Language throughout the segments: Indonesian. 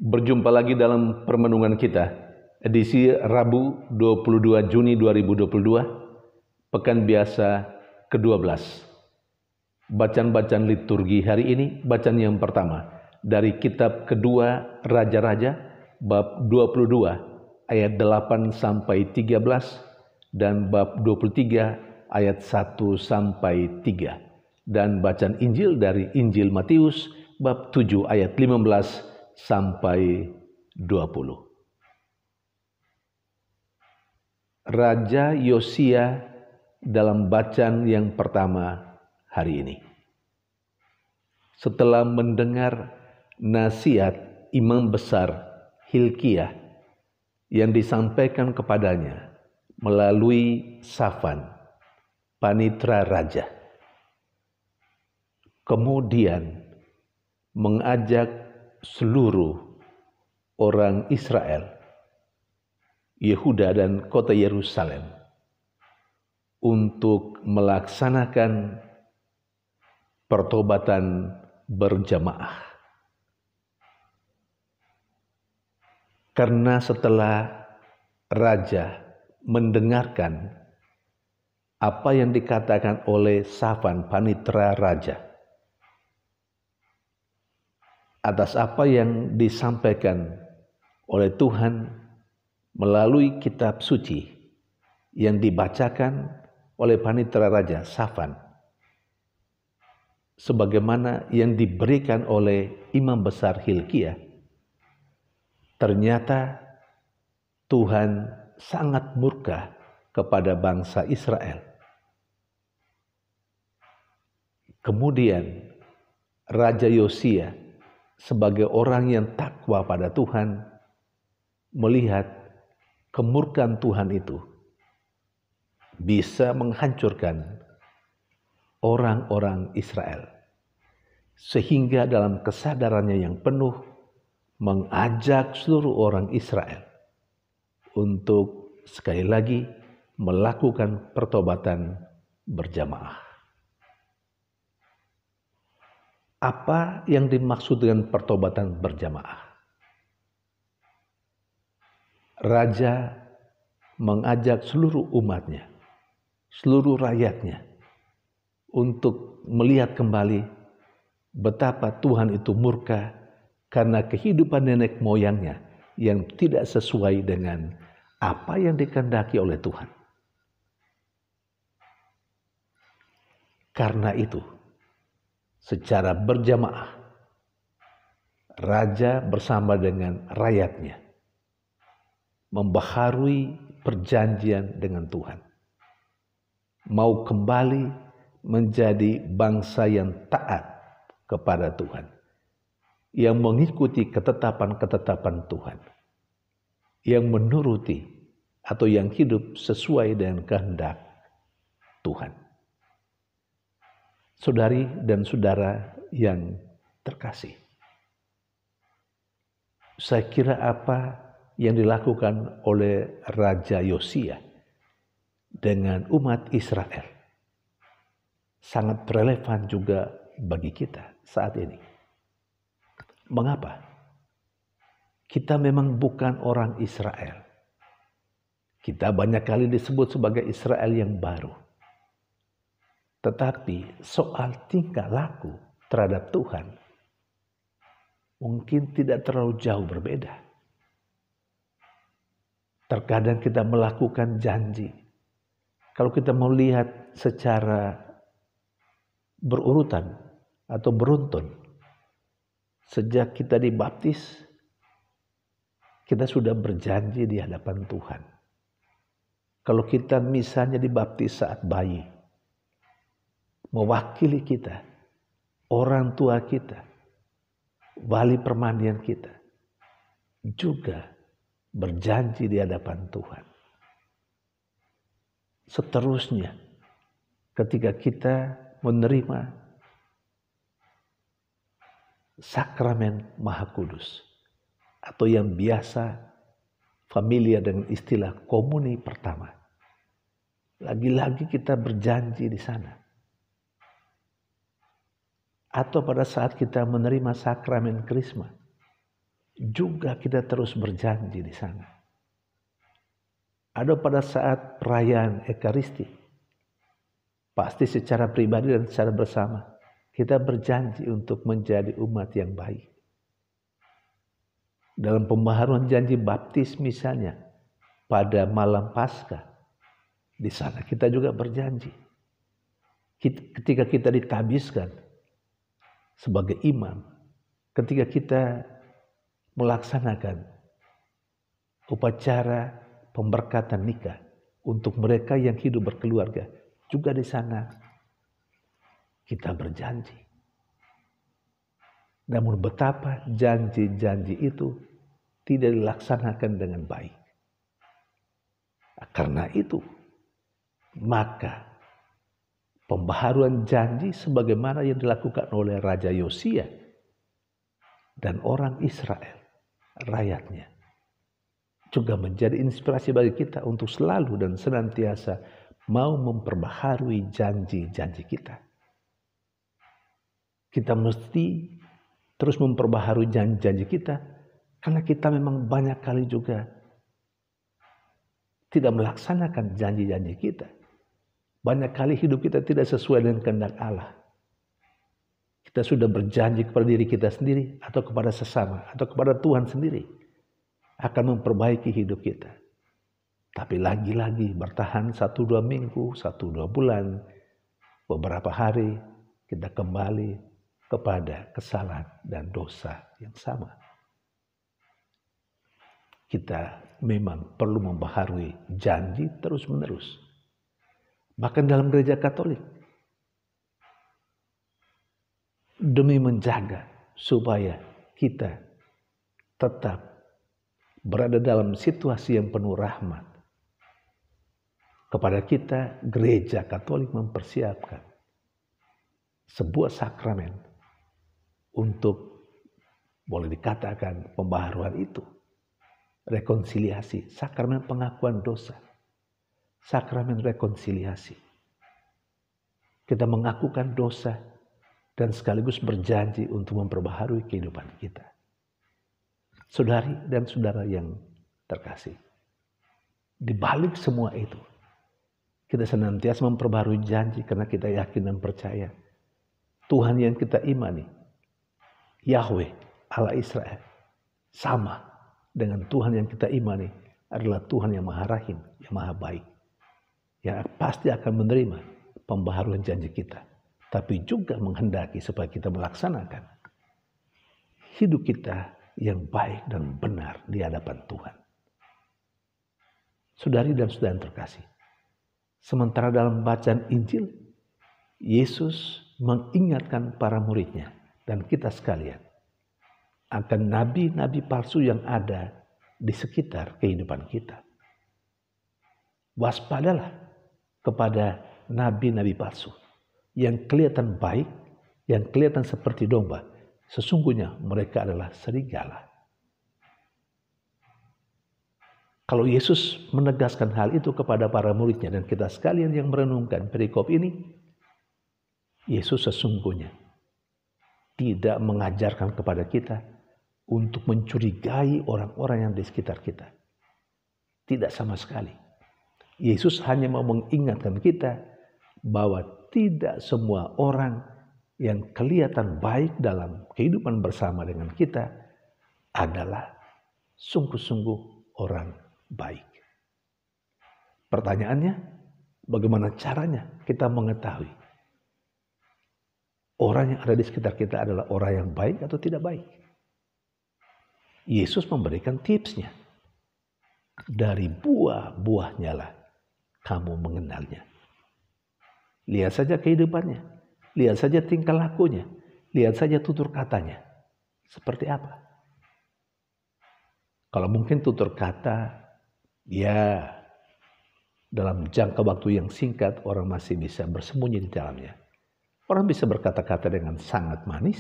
Berjumpa lagi dalam permenungan kita, edisi Rabu 22 Juni 2022, Pekan Biasa ke-12. Bacaan-bacaan liturgi hari ini, bacaan yang pertama dari kitab kedua Raja-Raja, bab 22 ayat 8 sampai 13 dan bab 23 ayat 1 sampai 3. Dan bacaan Injil dari Injil Matius bab 7 ayat 15 sampai 20. Raja Yosia dalam bacaan yang pertama hari ini. Setelah mendengar nasihat imam besar Hilkiah yang disampaikan kepadanya melalui Safan, panitra raja, kemudian mengajak seluruh orang Israel, Yehuda dan kota Yerusalem untuk melaksanakan pertobatan berjamaah. Karena setelah raja mendengarkan apa yang dikatakan oleh Safan, panitra raja, atas apa yang disampaikan oleh Tuhan melalui kitab suci yang dibacakan oleh panitra raja Safan, sebagaimana yang diberikan oleh imam besar Hilkiah, ternyata Tuhan sangat murka kepada bangsa Israel. Kemudian Raja Yosia sebagai orang yang takwa pada Tuhan melihat kemurkaan Tuhan itu bisa menghancurkan orang-orang Israel, sehingga dalam kesadarannya yang penuh mengajak seluruh orang Israel untuk sekali lagi melakukan pertobatan berjamaah. Apa yang dimaksud dengan pertobatan berjamaah? Raja mengajak seluruh umatnya, seluruh rakyatnya untuk melihat kembali betapa Tuhan itu murka karena kehidupan nenek moyangnya yang tidak sesuai dengan apa yang dikehendaki oleh Tuhan. Karena itu, secara berjamaah, raja bersama dengan rakyatnya membaharui perjanjian dengan Tuhan, mau kembali menjadi bangsa yang taat kepada Tuhan, yang mengikuti ketetapan-ketetapan Tuhan, yang menuruti atau yang hidup sesuai dengan kehendak Tuhan. Saudari dan saudara yang terkasih, saya kira apa yang dilakukan oleh Raja Yosia dengan umat Israel sangat relevan juga bagi kita saat ini. Mengapa? Kita memang bukan orang Israel. Kita banyak kali disebut sebagai Israel yang baru. Tetapi soal tingkah laku terhadap Tuhan mungkin tidak terlalu jauh berbeda. Terkadang kita melakukan janji. Kalau kita mau lihat secara berurutan atau beruntun, sejak kita dibaptis, kita sudah berjanji di hadapan Tuhan. Kalau kita misalnya dibaptis saat bayi, mewakili kita, orang tua kita, wali permandian kita, juga berjanji di hadapan Tuhan. Seterusnya, ketika kita menerima sakramen Maha Kudus, atau yang biasa familiar dengan istilah komuni pertama, lagi-lagi kita berjanji di sana. Atau pada saat kita menerima sakramen Krisma, juga kita terus berjanji di sana. Ada pada saat perayaan Ekaristi, pasti secara pribadi dan secara bersama, kita berjanji untuk menjadi umat yang baik. Dalam pembaharuan janji baptis misalnya, pada malam Paskah, di sana kita juga berjanji. Ketika kita ditabiskan sebagai imam, ketika kita melaksanakan upacara pemberkatan nikah untuk mereka yang hidup berkeluarga, juga di sana kita berjanji. Namun betapa janji-janji itu tidak dilaksanakan dengan baik. Karena itu, maka pembaharuan janji sebagaimana yang dilakukan oleh Raja Yosia dan orang Israel, rakyatnya, juga menjadi inspirasi bagi kita untuk selalu dan senantiasa mau memperbaharui janji-janji kita. Kita mesti terus memperbaharui janji-janji kita, karena kita memang banyak kali juga tidak melaksanakan janji-janji kita. Banyak kali hidup kita tidak sesuai dengan kehendak Allah. Kita sudah berjanji kepada diri kita sendiri, atau kepada sesama, atau kepada Tuhan sendiri, akan memperbaiki hidup kita. Tapi lagi-lagi bertahan 1-2 minggu, 1-2 bulan, beberapa hari, kita kembali kepada kesalahan dan dosa yang sama. Kita memang perlu membaharui janji terus-menerus. Bahkan dalam gereja Katolik, demi menjaga supaya kita tetap berada dalam situasi yang penuh rahmat. Kepada kita, gereja Katolik mempersiapkan sebuah sakramen untuk, boleh dikatakan, pembaharuan itu. Rekonsiliasi, sakramen pengakuan dosa, sakramen rekonsiliasi. Kita mengakukan dosa dan sekaligus berjanji untuk memperbaharui kehidupan kita. Saudari dan saudara yang terkasih, di balik semua itu, kita senantiasa memperbaharui janji karena kita yakin dan percaya Tuhan yang kita imani, Yahweh, Allah Israel, sama dengan Tuhan yang kita imani adalah Tuhan yang maha rahim, yang maha baik, yang pasti akan menerima pembaharuan janji kita, tapi juga menghendaki supaya kita melaksanakan hidup kita yang baik dan benar di hadapan Tuhan. Saudari dan saudara yang terkasih, sementara dalam bacaan Injil, Yesus mengingatkan para muridnya dan kita sekalian akan nabi-nabi palsu yang ada di sekitar kehidupan kita. Waspadalah kepada nabi-nabi palsu yang kelihatan baik, yang kelihatan seperti domba. Sesungguhnya mereka adalah serigala. Kalau Yesus menegaskan hal itu kepada para muridnya dan kita sekalian yang merenungkan perikop ini, Yesus sesungguhnya tidak mengajarkan kepada kita untuk mencurigai orang-orang yang di sekitar kita. Tidak sama sekali. Yesus hanya mau mengingatkan kita bahwa tidak semua orang yang kelihatan baik dalam kehidupan bersama dengan kita adalah sungguh-sungguh orang baik. Pertanyaannya, bagaimana caranya kita mengetahui orang yang ada di sekitar kita adalah orang yang baik atau tidak baik? Yesus memberikan tipsnya. Dari buah-buahnya lah kamu mengenalnya. Lihat saja kehidupannya. Lihat saja tingkah lakunya. Lihat saja tutur katanya. Seperti apa? Kalau mungkin tutur kata, ya dalam jangka waktu yang singkat orang masih bisa bersembunyi di dalamnya. Orang bisa berkata-kata dengan sangat manis,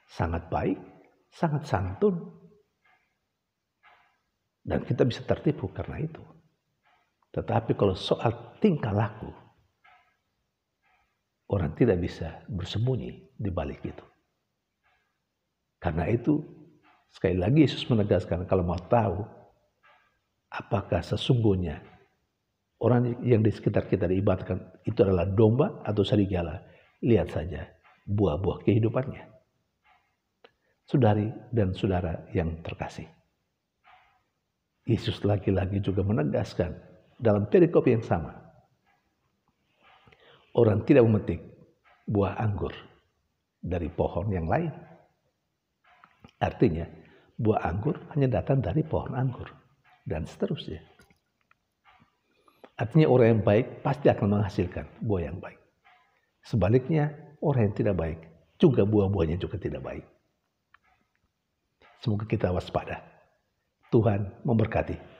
sangat baik, sangat santun. Dan kita bisa tertipu karena itu. Tetapi kalau soal tingkah laku, orang tidak bisa bersembunyi di balik itu. Karena itu, Sekali lagi Yesus menegaskan, kalau mau tahu apakah sesungguhnya orang yang di sekitar kita diibaratkan itu adalah domba atau serigala, lihat saja buah-buah kehidupannya. Saudari dan saudara yang terkasih, Yesus lagi-lagi juga menegaskan dalam perikop yang sama, orang tidak memetik buah anggur dari pohon yang lain. Artinya buah anggur hanya datang dari pohon anggur dan seterusnya. Artinya orang yang baik pasti akan menghasilkan buah yang baik. Sebaliknya orang yang tidak baik juga buah-buahnya juga tidak baik. Semoga kita waspada. Tuhan memberkati.